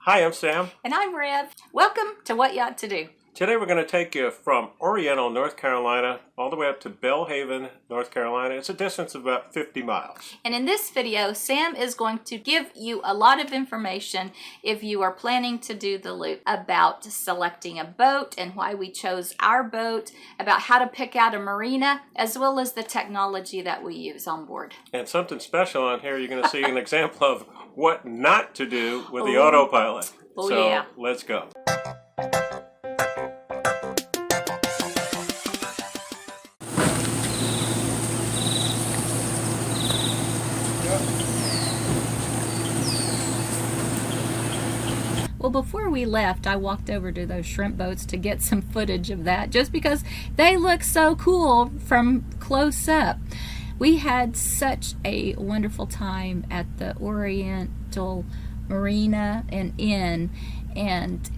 Hi, I'm Sam. And I'm Rev. Welcome to What Yacht to Do. Today we're going to take you from Oriental, North Carolina, all the way up to Belhaven, North Carolina. It's a distance of about 50 miles. And in this video, Sam is going to give you a lot of information if you are planning to do the loop about selecting a boat and why we chose our boat, about how to pick out a marina, as well as the technology that we use on board. And something special on here, you're going to see an example of what not to do with the Autopilot. Oh, so yeah. Let's go. Well, before we left, I walked over to those shrimp boats to get some footage of that, just because they look so cool from close up. We had such a wonderful time at the Oriental Marina and Inn, and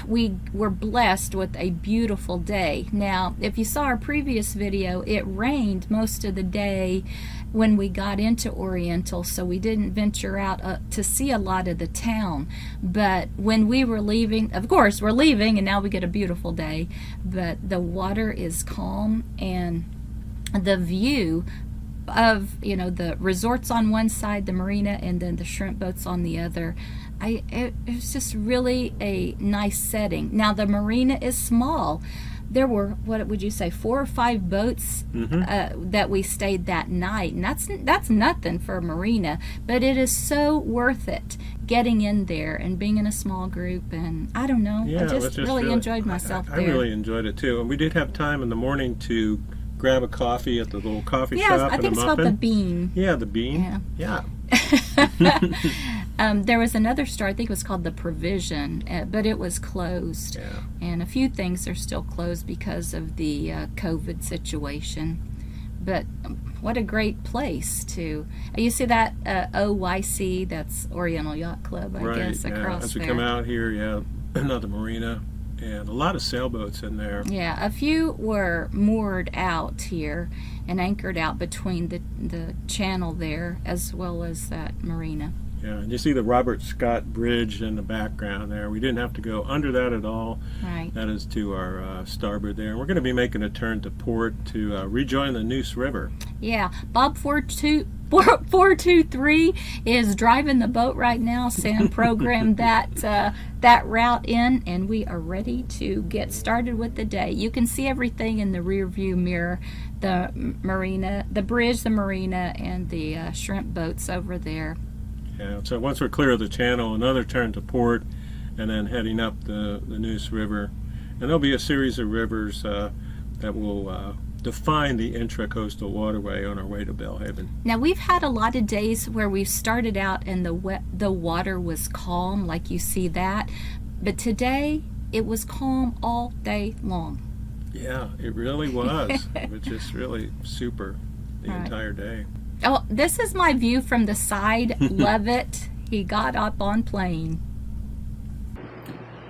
we were blessed with a beautiful day. Now, if you saw our previous video, it rained most of the day when we got into Oriental, so we didn't venture out to see a lot of the town. But when we were leaving, of course we're leaving and now we get a beautiful day, but the water is calm and the view of, you know, the resorts on one side, the marina, and then the shrimp boats on the other. It was just really a nice setting. Now the marina is small. There were, what would you say, 4 or 5 boats that we stayed that night, and that's nothing for a marina, but it is so worth it getting in there and being in a small group. And I don't know, Yeah, I just really enjoyed myself there. I really enjoyed it too, and we did have time in the morning to grab a coffee at the little coffee shop. I think it's called the Bean. Yeah, the Bean. Yeah. There was another store, I think it was called the Provision, but it was closed. Yeah. And a few things are still closed because of the COVID situation. But what a great place to... You see that OYC, that's Oriental Yacht Club, I guess, across as we there. come out here, another marina. And a lot of sailboats in there. Yeah, a few were moored out here and anchored out between the channel there as well as that marina. Yeah, and you see the Robert Scott Bridge in the background there. We didn't have to go under that at all. Right. That is to our starboard there. And we're going to be making a turn to port to rejoin the Neuse River. Yeah, Bob 423 is driving the boat right now. Sam programmed that route in, and we are ready to get started with the day. You can see everything in the rear view mirror, the marina, the bridge, the marina, and the shrimp boats over there. Yeah, so once we're clear of the channel, another turn to port, and then heading up the Neuse River. And there'll be a series of rivers that will define the intracoastal waterway on our way to Belhaven. Now, we've had a lot of days where we started out and the water was calm, like you see that. But today, it was calm all day long. Yeah, it really was. It was just really super the entire day. Oh, this is my view from the side. Love it. He got up on plane.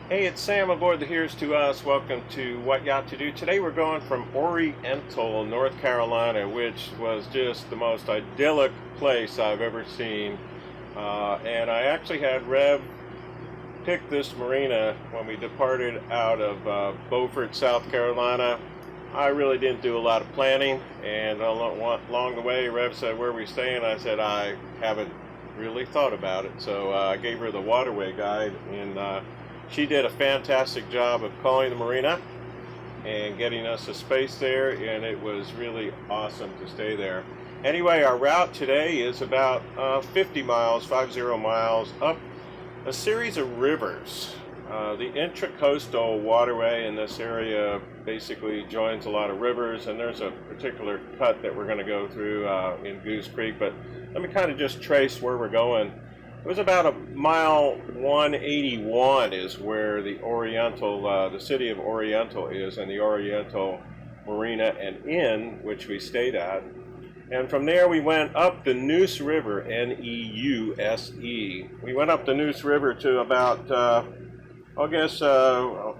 Hey, it's Sam aboard the Here's to Us. Welcome to What Yacht to Do. Today we're going from Oriental, North Carolina, which was just the most idyllic place I've ever seen. And I actually had Rev pick this marina when we departed out of Beaufort, South Carolina. I really didn't do a lot of planning, and along the way, Rev said, "Where are we staying?" I said, "I haven't really thought about it." So I gave her the waterway guide, and she did a fantastic job of calling the marina and getting us a space there, and it was really awesome to stay there. Anyway, our route today is about 50 miles up a series of rivers. The intracoastal waterway in this area basically joins a lot of rivers, and there's a particular cut that we're going to go through in Goose Creek, but let me kind of just trace where we're going. It was about a mile 181 is where the Oriental, the city of Oriental is, and the Oriental Marina and Inn, which we stayed at. And from there we went up the Neuse River, N-E-U-S-E. We went up the Neuse River to about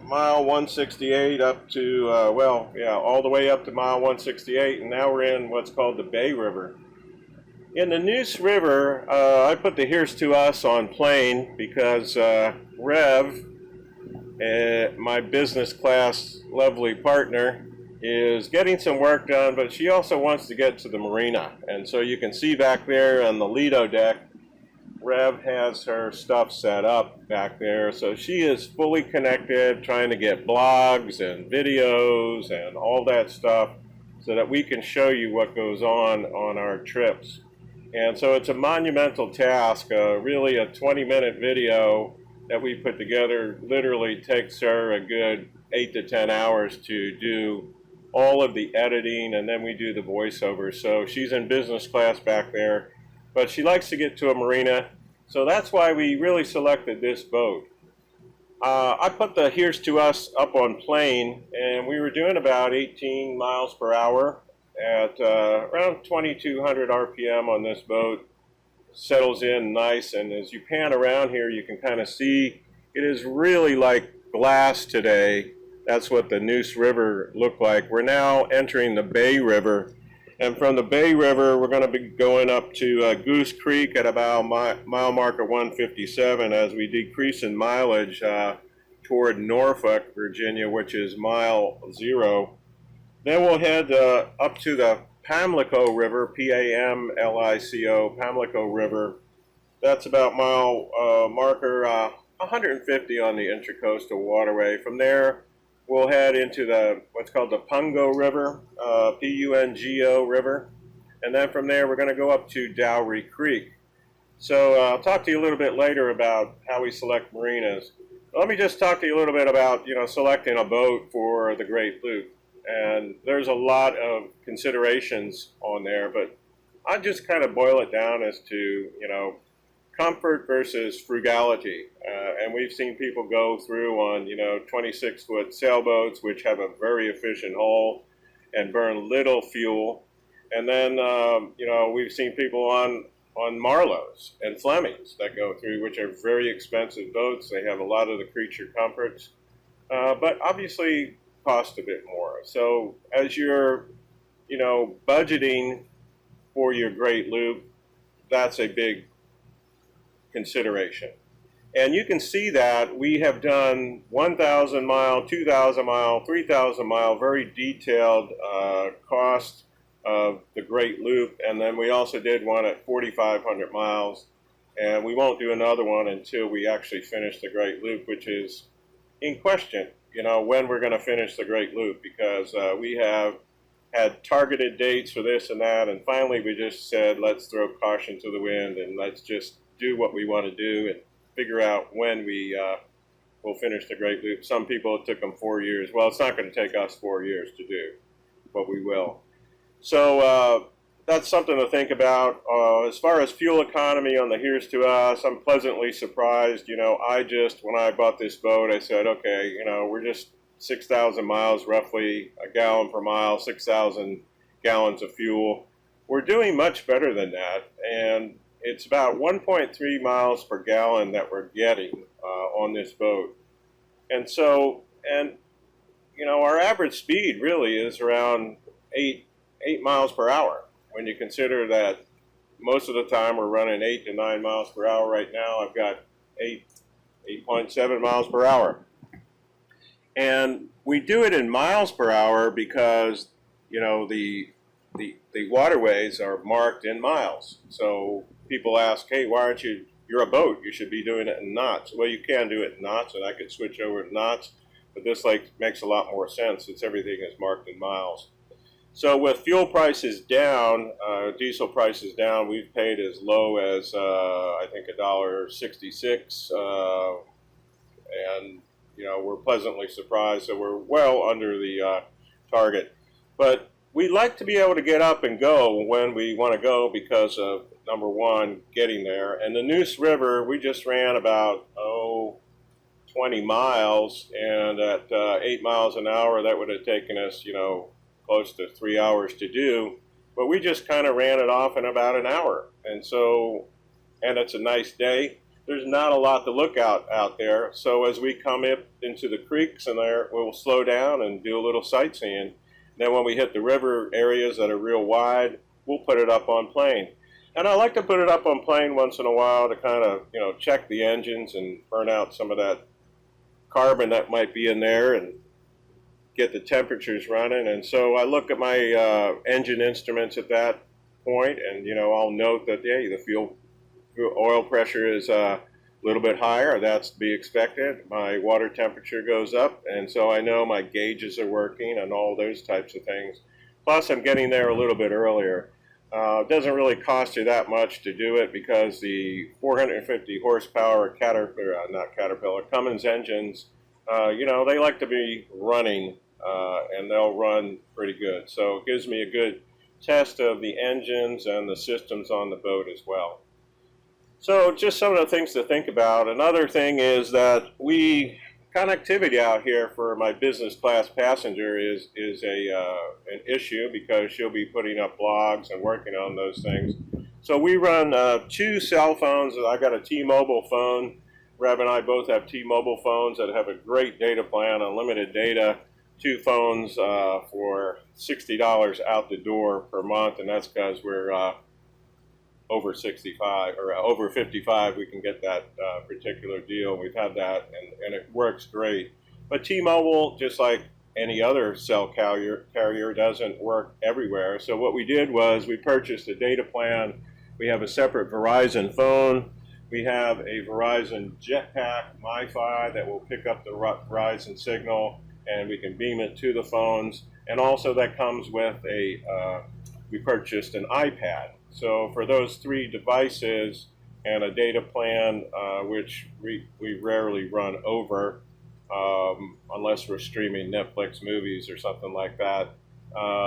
mile 168 up to, all the way up to mile 168, and now we're in what's called the Bay River. In the Neuse River, I put the Here's to Us on plane because Rev, my business class lovely partner, is getting some work done, but she also wants to get to the marina. And so you can see back there on the Lido deck, Rev has her stuff set up back there. So she is fully connected, trying to get blogs and videos and all that stuff so that we can show you what goes on our trips. And so it's a monumental task. Really a 20-minute video that we put together literally takes her a good 8 to 10 hours to do all of the editing, and then we do the voiceover. So she's in business class back there, but she likes to get to a marina. So that's why we really selected this boat. I put the Here's to Us up on plane, and we were doing about 18 miles per hour at around 2,200 RPM on this boat. Settles in nice, and as you pan around here, you can kind of see it is really like glass today. That's what the Neuse River looked like. We're now entering the Bay River, and from the Bay River, we're going to be going up to Goose Creek at about mile marker 157 as we decrease in mileage toward Norfolk, Virginia, which is mile 0. Then we'll head up to the Pamlico River, P-A-M-L-I-C-O, Pamlico River. That's about mile marker 150 on the Intracoastal Waterway. From there, we'll head into the what's called the Pungo River, P-U-N-G-O River. And then from there, we're going to go up to Dowry Creek. So I'll talk to you a little bit later about how we select marinas. Let me just talk to you a little bit about, selecting a boat for the Great Loop. And there's a lot of considerations on there, but I just kind of boil it down as to, comfort versus frugality. And we've seen people go through on, 26-foot sailboats, which have a very efficient hull and burn little fuel. And then, we've seen people on Marlows and Flemings that go through, which are very expensive boats. They have a lot of the creature comforts, but obviously cost a bit more. So as you're, budgeting for your Great Loop, that's a big consideration. And you can see that we have done 1,000 mile, 2,000 mile, 3,000 mile, very detailed cost of the Great Loop. And then we also did one at 4,500 miles. And we won't do another one until we actually finish the Great Loop, which is in question, when we're going to finish the Great Loop, because we have had targeted dates for this and that. And finally, we just said, let's throw caution to the wind and let's just do what we want to do and figure out when we will finish the Great Loop. Some people, it took them 4 years. Well, it's not going to take us 4 years to do, but we will. So that's something to think about. As far as fuel economy on the Here's to Us, I'm pleasantly surprised. When I bought this boat, I said, okay, we're just 6,000 miles, roughly a gallon per mile, 6,000 gallons of fuel. We're doing much better than that, and it's about 1.3 miles per gallon that we're getting on this boat. And so, our average speed really is around 8 miles per hour. When you consider that most of the time we're running 8 to 9 miles per hour. Right now I've got 8.7 miles per hour. And we do it in miles per hour because, the waterways are marked in miles. So people ask, hey, why aren't you're a boat, you should be doing it in knots. Well, you can do it in knots, and I could switch over to knots, but this makes a lot more sense since everything is marked in miles. So with fuel prices down, diesel prices down, we've paid as low as, I think, $1.66, and, we're pleasantly surprised, so we're well under the target. But we like to be able to get up and go when we want to go because of, number one, getting there. And the Neuse River, we just ran about, 20 miles, and at 8 miles an hour, that would have taken us, close to 3 hours to do, but we just kind of ran it off in about an hour. And it's a nice day. There's not a lot to look out there. So as we come up into the creeks and there, we'll slow down and do a little sightseeing. Then when we hit the river areas that are real wide, we'll put it up on plane. And I like to put it up on plane once in a while to kind of, you know, check the engines and burn out some of that carbon that might be in there and get the temperatures running. And so I look at my engine instruments at that point, and, you know, I'll note that, hey, the fuel oil pressure is a little bit higher. That's to be expected. My water temperature goes up, and so I know my gauges are working and all those types of things. Plus, I'm getting there a little bit earlier. It doesn't really cost you that much to do it because the 450 horsepower Caterpillar Cummins engines, you know, they like to be running, and they'll run pretty good. So it gives me a good test of the engines and the systems on the boat as well. So just some of the things to think about. Another thing is that connectivity out here for my business class passenger is an issue because she'll be putting up blogs and working on those things. So we run 2 cell phones. I got a T-Mobile phone. Rev and I both have T-Mobile phones that have a great data plan, unlimited data. 2 phones for $60 out the door per month, and that's because we're over 65 or over 55, we can get that particular deal. We've had that, and it works great. But T-Mobile, just like any other cell carrier, doesn't work everywhere. So what we did was we purchased a data plan. We have a separate Verizon phone. We have a Verizon Jetpack MiFi that will pick up the Verizon signal, and we can beam it to the phones. And also that comes with we purchased an iPad. So for those 3 devices and a data plan, which we rarely run over, unless we're streaming Netflix movies or something like that,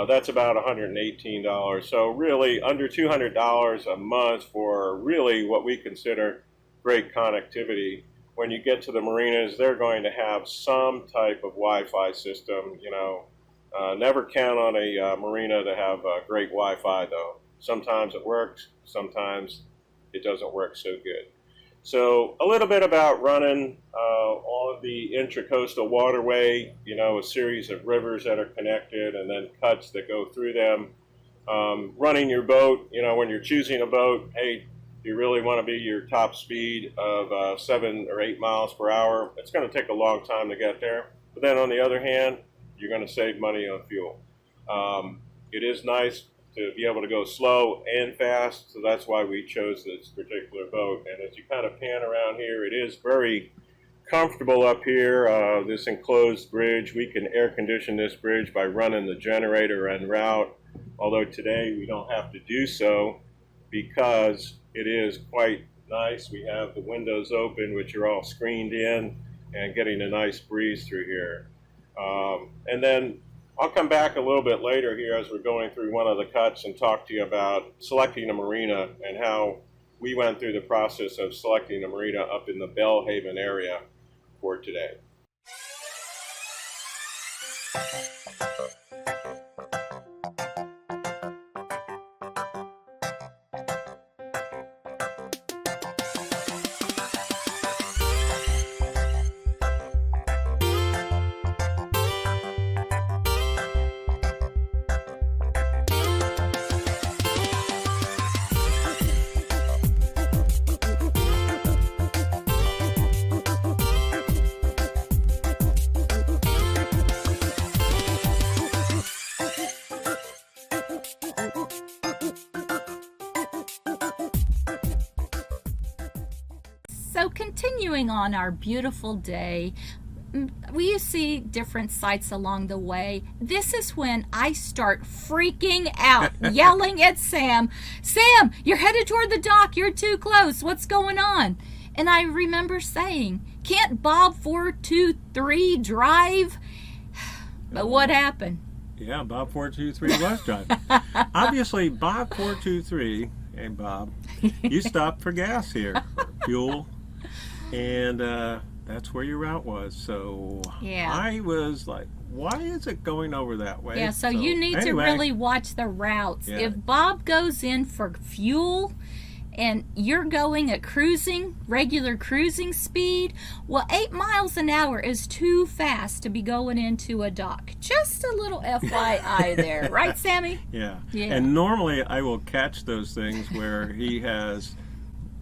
that's about $118. So really under $200 a month for really what we consider great connectivity. When you get to the marinas, they're going to have some type of Wi-Fi system. You know, never count on a marina to have great Wi-Fi though. Sometimes it works, sometimes it doesn't work so good. So a little bit about running all of the intracoastal waterway, you know, a series of rivers that are connected and then cuts that go through them. Running your boat, you know, when you're choosing a boat, hey, you really want to be your top speed of 7 or 8 miles per hour. It's going to take a long time to get there. But then on the other hand, you're going to save money on fuel. It is nice to be able to go slow and fast, so that's why we chose this particular boat. And as you kind of pan around here, it is very comfortable up here. This enclosed bridge, we can air condition this bridge by running the generator en route, although today we don't have to do so because it is quite nice. We have the windows open, which are all screened in, and getting a nice breeze through here. And then I'll come back a little bit later here as we're going through one of the cuts and talk to you about selecting a marina and how we went through the process of selecting a marina up in the Belhaven area for today. So continuing on our beautiful day, we see different sights along the way. This is when I start freaking out, yelling at Sam, "Sam, you're headed toward the dock. You're too close. What's going on?" And I remember saying, "Can't Bob 423 drive?" But what happened? Yeah, Bob 423 was driving. Obviously, Bob 423, hey Bob, you stopped for gas here, fuel, and that's where your route was. So yeah. I was like, why is it going over that way? Yeah, so you need to really watch the routes. Yeah. If Bob goes in for fuel and you're going at regular cruising speed, well, 8 miles an hour is too fast to be going into a dock. Just a little FYI there. Right, Sammy? Yeah. Yeah. And normally I will catch those things where he has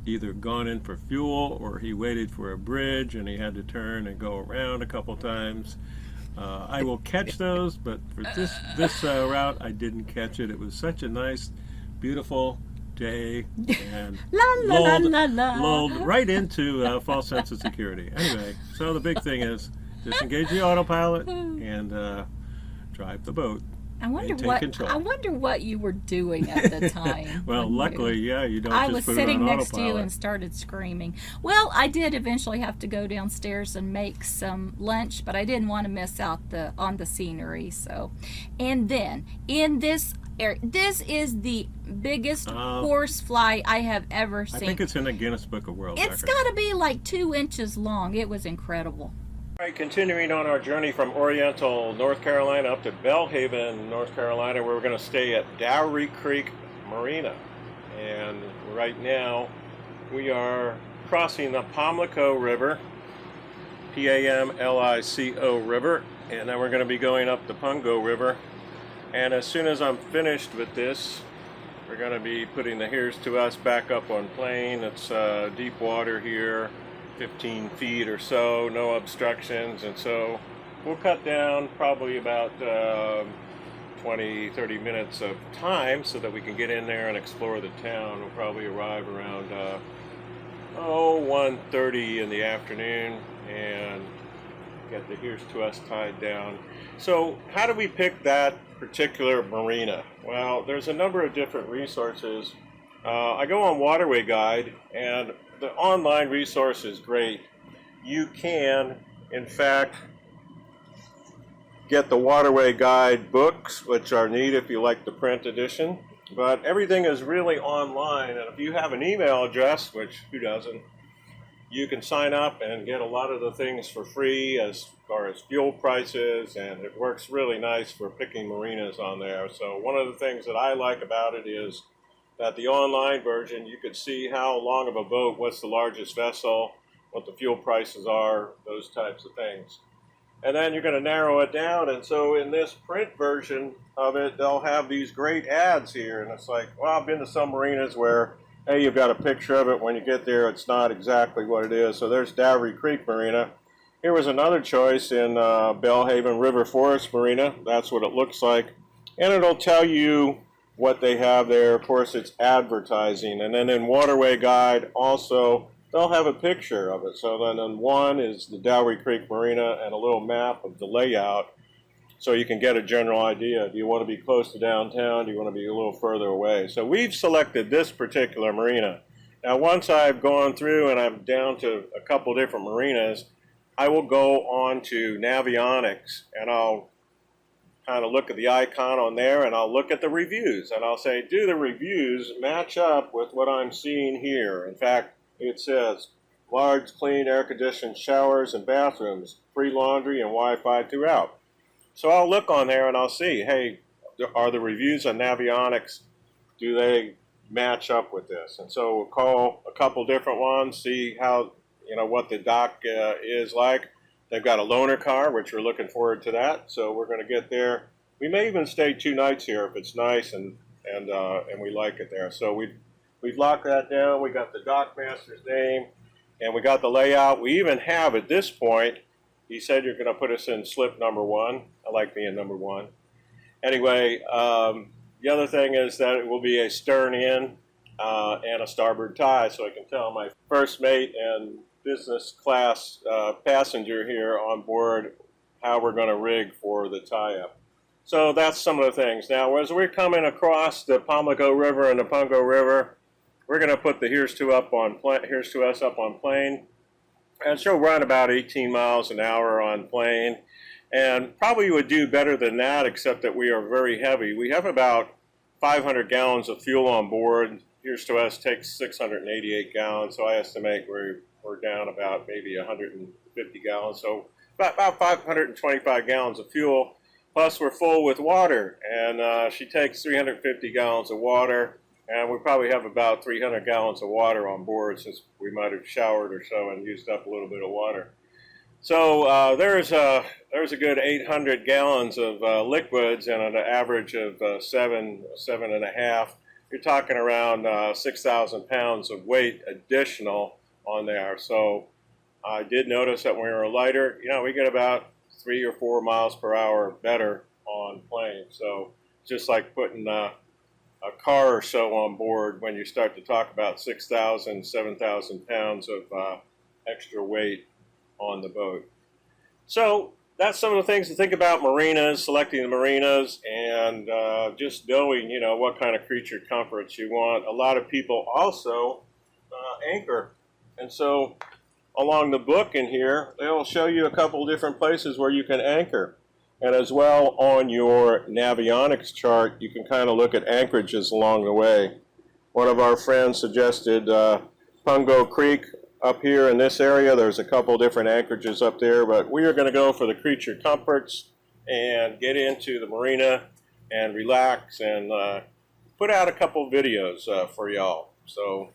either gone in for fuel or he waited for a bridge and he had to turn and go around a couple times. I will catch those, but for this route, I didn't catch it. It was such a nice, beautiful day, and lulled right into false sense of security. Anyway, so the big thing is disengage the autopilot and drive the boat. I wonder what you were doing at the time. Well, luckily, you don't I just was put sitting it on next to you autopilot. and started screaming. Well, I did eventually have to go downstairs and make some lunch, but I didn't want to miss out on the scenery. So, and then in this area, this is the biggest horsefly I have ever seen. I think it's in the Guinness Book of World Records. It's got to be like 2 inches long. It was incredible. All right, continuing on our journey from Oriental, North Carolina, up to Belhaven, North Carolina, where we're going to stay at Dowry Creek Marina. And right now, we are crossing the Pamlico River, Pamlico River, and then we're going to be going up the Pungo River. And as soon as I'm finished with this, we're going to be putting the Here's to Us back up on plane. It's deep water here. 15 feet or so, no obstructions, and so we'll cut down probably about 20-30 minutes of time so that we can get in there and explore the town. We'll probably arrive around 1:30 in the afternoon and get the Here's to Us tied down. So how do we pick that particular marina? Well, there's a number of different resources. I go on Waterway Guide, and the online resource is great. You can, in fact, get the Waterway Guide books, which are neat if you like the print edition, but everything is really online, and if you have an email address, which who doesn't, you can sign up and get a lot of the things for free as far as fuel prices, and it works really nice for picking marinas on there. So one of the things that I like about it is that the online version, you could see how long of a boat, what's the largest vessel, what the fuel prices are, those types of things. And then you're going to narrow it down, and so in this print version of it, they'll have these great ads here, and it's like, well, I've been to some marinas where, hey, you've got a picture of it. When you get there, it's not exactly what it is. So there's Dowry Creek Marina. Here was another choice in Belhaven River Forest Marina. That's what it looks like. And it'll tell you what they have there. Of course, it's advertising. And then in Waterway Guide also, they'll have a picture of it. So then in one is the Dowry Creek Marina and a little map of the layout so you can get a general idea. Do you want to be close to downtown? Do you want to be a little further away? So we've selected this particular marina. Now, once I've gone through and I'm down to a couple different marinas, I will go on to Navionics and I'll kind of look at the icon on there and I'll look at the reviews and I'll say, do the reviews match up with what I'm seeing here? In fact, it says large, clean, air-conditioned showers and bathrooms, free laundry and Wi-Fi throughout. So I'll look on there and I'll see, hey, are the reviews on Navionics, do they match up with this? And so we'll call a couple different ones, see how, what the dock is like. They've got a loaner car, which we're looking forward to that. So we're going to get there. We may even stay 2 nights here if it's nice and we like it there. So we've locked that down. We got the dock master's name, and we got the layout. We even have at this point. He said you're going to put us in slip number 1. I like being number 1. Anyway, the other thing is that it will be a stern in and a starboard tie, so I can tell my first mate and business class passenger here on board how we're going to rig for the tie-up. So that's some of the things. Now, as we're coming across the Pamlico River and the Pungo River, we're going to put the Here's to Us up on plane, and she'll run about 18 miles an hour on plane, and probably would do better than that, except that we are very heavy. We have about 500 gallons of fuel on board. Here's to Us takes 688 gallons, so I estimate we're down about maybe 150 gallons, so about 525 gallons of fuel. Plus, we're full with water, and she takes 350 gallons of water. And we probably have about 300 gallons of water on board, since we might have showered or so and used up a little bit of water. So there's a good 800 gallons of liquids, and at an average of 7.5. You're talking around 6,000 pounds of weight additional on there. So I did notice that when we were lighter, we get about 3 or 4 miles per hour better on plane. So just like putting a car or so on board, when you start to talk about 6,000, 7,000 pounds of extra weight on the boat. So that's some of the things to think about marinas, selecting the marinas, and just knowing, what kind of creature comforts you want. A lot of people also anchor. And so along the book in here, they'll show you a couple different places where you can anchor. And as well, on your navionics chart, you can kind of look at anchorages along the way. One of our friends suggested Pungo Creek up here in this area. There's a couple different anchorages up there, but we are going to go for the creature comforts and get into the marina and relax and put out a couple videos for y'all. So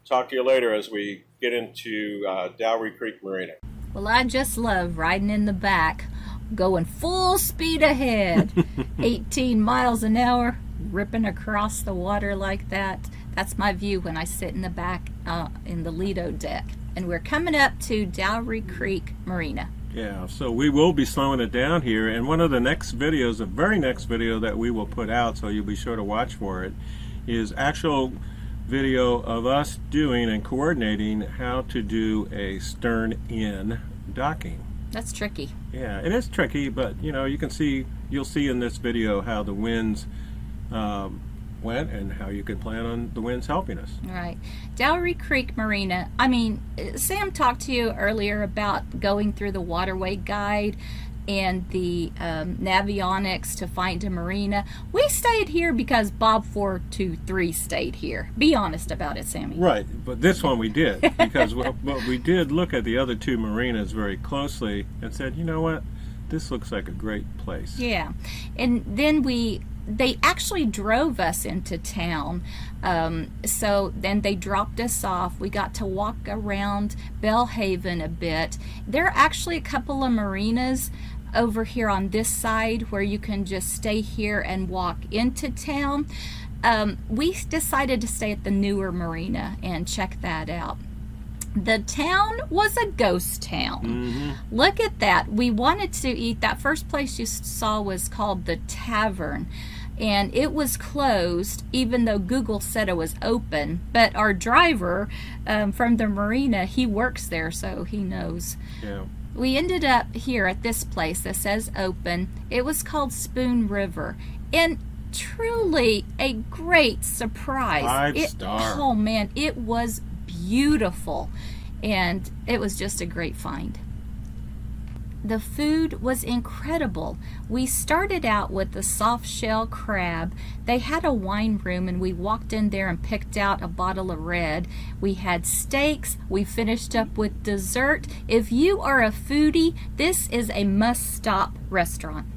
talk to you later as we get into Dowry Creek Marina. Well, I just love riding in the back, going full speed ahead, 18 miles an hour, ripping across the water like that. That's my view when I sit in the back in the Lido deck. And we're coming up to Dowry Creek Marina. Yeah, so we will be slowing it down here. And one of the next videos, the very next video that we will put out, so you'll be sure to watch for it, is actual video of us doing and coordinating how to do a stern-in docking. That's tricky. Yeah, it is tricky, but you can see, you'll see in this video how the winds went and how you can plan on the winds helping us. All right. Dowry Creek Marina. Sam talked to you earlier about going through the waterway guide and the navionics to find a marina. We stayed here because Bob 423 stayed here. Be honest about it, Sammy. Right, but this one we did, because we did look at the other two marinas very closely and said, you know what, this looks like a great place. Yeah, and then they actually drove us into town. So then they dropped us off. We got to walk around Belhaven a bit. There are actually a couple of marinas over here on this side where you can just stay here and walk into town. We decided to stay at the newer marina and check that out. The town was a ghost town. Mm-hmm. Look at that. We wanted to eat. That first place you saw was called the Tavern, and it was closed even though Google said it was open. But our driver from the marina, he works there, so he knows. Yeah. We ended up here at this place that says open. It was called Spoon River, and truly a great surprise. 5-star. Oh man, it was beautiful, and it was just a great find. The food was incredible. We started out with the soft shell crab. They had a wine room, and we walked in there and picked out a bottle of red. We had steaks. We finished up with dessert. If you are a foodie, this is a must-stop restaurant.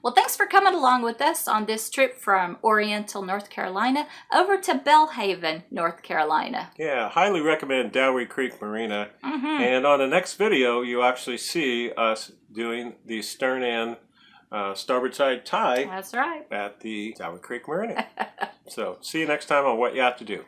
Well, thanks for coming along with us on this trip from Oriental, North Carolina, over to Belhaven, North Carolina. Yeah, highly recommend Dowry Creek Marina. Mm-hmm. And on the next video, you actually see us doing the stern-in starboard side tie. That's right. At the Dowry Creek Marina. So, see you next time on What Yacht to Do.